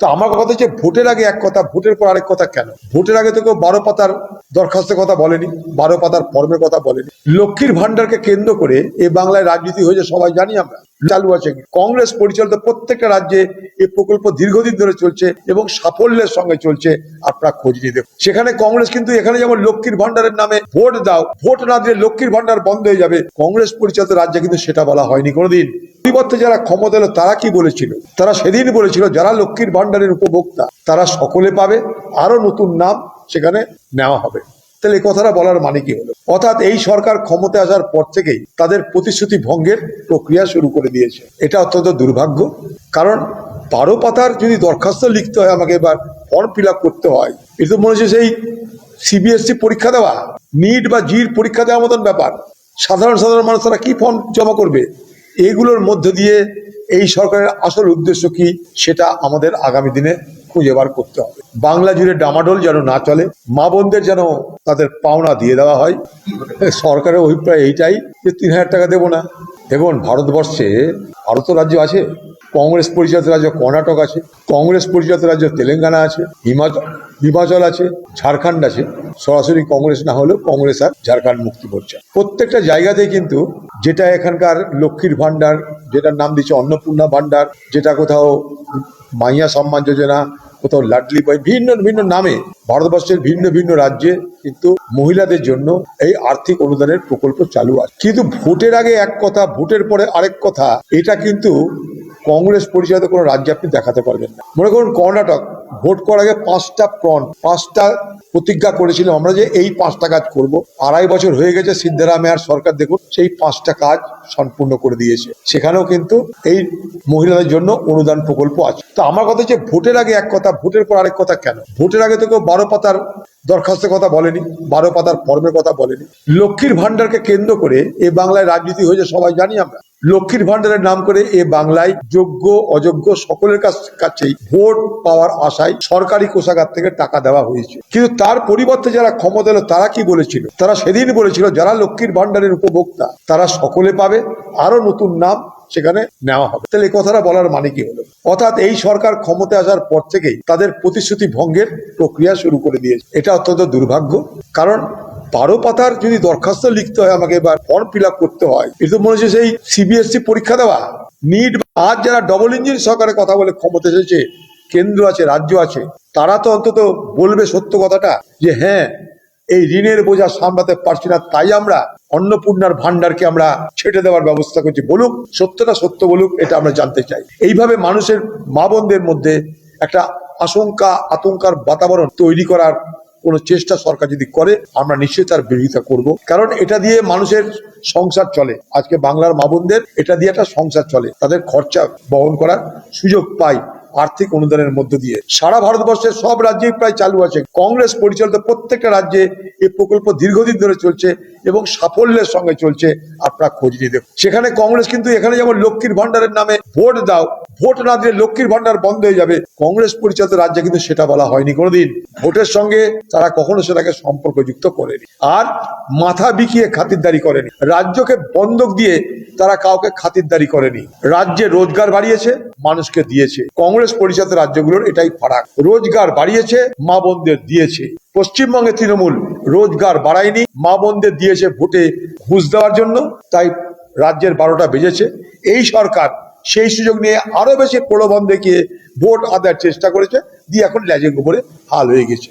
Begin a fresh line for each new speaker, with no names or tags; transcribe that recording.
তো আমার কথা হচ্ছে ভোটের আগে এক কথা, ভোটের পর আরেক কথা কেন? ভোটের আগে তো কেউ 12 পাতার দরখাস্তের কথা বলেনি, 12 পাতার ফর্মের কথা বলেনি। লক্ষ্মীর ভান্ডারকে কেন্দ্র করে এই বাংলায় রাজনীতি হয়েছে সবাই জানি আমরা। চালু আছে কংগ্রেস পরিচালিত প্রত্যেকটা রাজ্যে এই প্রকল্প দীর্ঘদিন ধরে চলছে এবং সাফল্যের সঙ্গে চলছে। আপনারা খোঁজ নিয়ে দেখুন, সেখানে কংগ্রেস কিন্তু এখানে যেমন লক্ষ্মীর ভান্ডারের নামে ভোট দাও, ভোট না দিলে লক্ষ্মীর ভান্ডার বন্ধ হয়ে যাবে, কংগ্রেস পরিচালিত রাজ্যে কিন্তু সেটা বলা হয়নি কোনোদিন। পরিবর্তে যারা ক্ষমতা এলো তারা কি বলেছিল? তারা সেদিন বলেছিল যারা লক্ষ্মীর ভান্ডারের উপভোক্তা তারা সকলে পাবে, আরো নতুন নাম সেখানে নেওয়া হবে। তাহলে এই কথাটা বলার মানে কি হলো? অর্থাৎ এই সরকার ক্ষমতায় আসার পর থেকেই তাদের প্রতিশ্রুতি ভঙ্গের প্রক্রিয়া শুরু করে দিয়েছে। এটা অত্যন্ত দুর্ভাগ্য, কারণ 12 পাতার যদি দরখাস্ত লিখতে হয়, আমাকে এবার ফর্ম ফিল আপ করতে হয়, এটা মনে হচ্ছে সেই সিবিএসসি পরীক্ষা দেওয়া, নিট বা জির পরীক্ষা দেওয়ার মতন ব্যাপার। সাধারণ মানুষ তারা কি ফর্ম জমা করবে? এইগুলোর মধ্য দিয়ে এই সরকারের আসল উদ্দেশ্য কি সেটা আমাদের আগামী দিনে খুঁজে বার করতে হবে। বাংলা জুড়ে ডামাডোল যেন না চলে, মা বোনদের যেন তাদের পাওনা দিয়ে দেওয়া হয়। সরকারের অভিপ্রায় এইটাই যে 3000 টাকা দেবো না। দেখুন, ভারতবর্ষে আরো তো রাজ্য আছে, কংগ্রেস পরিচালিত রাজ্য কর্ণাটক আছে, কংগ্রেস পরিচালিত রাজ্য তেলেঙ্গানা আছে, হিমাচল আছে, ঝাড়খণ্ড আছে। সরাসরি কংগ্রেস না হলেও কংগ্রেস আর ঝাড়খণ্ড মুক্তি মোর্চা, প্রত্যেকটা জায়গাতেই কিন্তু যেটা এখানকার লক্ষ্মীর ভান্ডার, যেটার নাম দিচ্ছে অন্নপূর্ণা ভান্ডার, যেটা কোথাও মাইয়া সম্মান যোজনা, কোথাও লাডলি বই, ভিন্ন ভিন্ন নামে ভারতবর্ষের ভিন্ন ভিন্ন রাজ্যে কিন্তু মহিলাদের জন্য এই আর্থিক অনুদানের প্রকল্প চালু আছে। কিন্তু ভোটের আগে এক কথা, ভোটের পরে আরেক কথা, এটা কিন্তু কংগ্রেস পরিচালিত কোনো রাজ্যে আপনি দেখাতে পারবেন না। মনে করুন কর্ণাটক, ভোট করার আগে 5টা প্রতিজ্ঞা করেছিল আমরা যে এই 5টা কাজ করব। 2.5 বছর হয়ে গেছে সিদ্ধরামাইয়ার সরকার, দেখুন সেই 5টা কাজ সম্পূর্ণ করে দিয়েছে। সেখানেও কিন্তু এই মহিলাদের জন্য অনুদান প্রকল্প আছে। তো আমার কথা হচ্ছে ভোটের আগে এক কথা, ভোটের পর আরেক কথা কেন? ভোটের আগে তো কেউ 12 পাতার দরখাস্তের কথা বলেনি, 12 পাতার ফর্মের কথা বলেনি। লক্ষ্মীর ভান্ডারকে কেন্দ্র করে এই বাংলায় রাজনীতি হয়েছে সবাই জানি আমরা। লক্ষ্মীর ভান্ডারের নাম করে এ বাংলায় যোগ্য অযোগ্য সকলের কাছেই ভোট পাওয়ার আশায় সরকারি কোষাগার থেকে টাকা দেওয়া হয়েছে। কিন্তু তার পরিবর্তে যারা ক্ষমতা এলো তারা কি বলেছিল? তারা সেদিন বলেছিল যারা লক্ষ্মীর ভান্ডারের উপভোক্তা তারা সকলে পাবে, আরো নতুন নাম সেখানে নেওয়া হবে। তাহলে এই কথাটা বলার মানে কি হলো? অর্থাৎ এই সরকার ক্ষমতায় আসার পর থেকেই তাদের প্রতিশ্রুতি ভঙ্গের প্রক্রিয়া শুরু করে দিয়েছে। এটা অত্যন্ত দুর্ভাগ্য, কারণ 12 পাতার যদি দরখাস্ত লিখতে হয়, আমাকে এবার ফর্ম ফিল আপ করতে হয়, এটা মনে হচ্ছে সেই সিবিএসসি পরীক্ষা দেওয়া, নিট। আজ যারা ডবল ইঞ্জিন সরকারের কথা বলে ক্ষমতা এসেছে, কেন্দ্র আছে রাজ্য আছে, তারা তো অন্তত বলবে সত্য কথাটা যে হ্যাঁ এই ঋণের বোঝা সামলাতে পারছি না, তাই আমরা অন্নপূর্ণার ভান্ডারকে আমরা ছেটে দেওয়ার ব্যবস্থা করছি। বলুক, সত্যটা সত্য বলুক, এটা আমরা জানতে চাই। এইভাবে মানুষের, মা বোনদের মধ্যে একটা আশঙ্কা আতঙ্কার বাতাবরণ তৈরি করার কোন চেষ্টা সরকার যদি করে, আমরা নিশ্চয়ই তার বিরোধিতা করব। কারণ এটা দিয়ে মানুষের সংসার চলে। আজকে বাংলার মা বোনদের এটা দিয়ে একটা সংসার চলে, তাদের খরচা বহন করার সুযোগ পায় আর্থিক অনুদানের মধ্য দিয়ে। সারা ভারতবর্ষের সব রাজ্যেই প্রায় চালু আছে। কংগ্রেস পরিচালিত প্রত্যেকটা রাজ্যে এই প্রকল্প দীর্ঘদিন ধরে চলছে এবং সাফল্যের সঙ্গে চলছে। আপনারা খোঁজ নিয়ে দেখুন, সেখানে কংগ্রেস কিন্তু এখানে যেমন লক্ষ্মীর ভান্ডারের নামে ভোট দাও, ভোট না দিলে লক্ষ্মীর ভান্ডার বন্ধ হয়ে যাবে, কংগ্রেস পরিচালিত রাজ্যে কিন্তু সেটা বলা হয়নি কোনোদিন। ভোটের সঙ্গে তারা কখনো সেটাকে সম্পর্কযুক্ত করেনি, আর মাথা বিকিয়ে খাতিরদারি করেনি। রাজ্যকে বন্ধক দিয়ে তারা কাউকে খাতিরদারি করেনি। রাজ্যে রোজগার বাড়িয়েছে, মানুষকে দিয়েছে। কংগ্রেস পরিচালিত রাজ্যগুলোর এটাই ফারাক, রোজগার বাড়িয়েছে, মা বোনদের দিয়েছে। পশ্চিমবঙ্গে তৃণমূল রোজগার বাড়ায়নি, মা বোনদের দিয়েছে ভোটে ঘুষ দেওয়ার জন্য, তাই রাজ্যের 12টা বেজেছে। এই সরকার সেই সুযোগ নিয়ে আরো বেশি প্রলোভন দেখিয়ে ভোট আদায়ের চেষ্টা করেছে, দিয়ে এখন লেজের উপরে হাল হয়ে গেছে।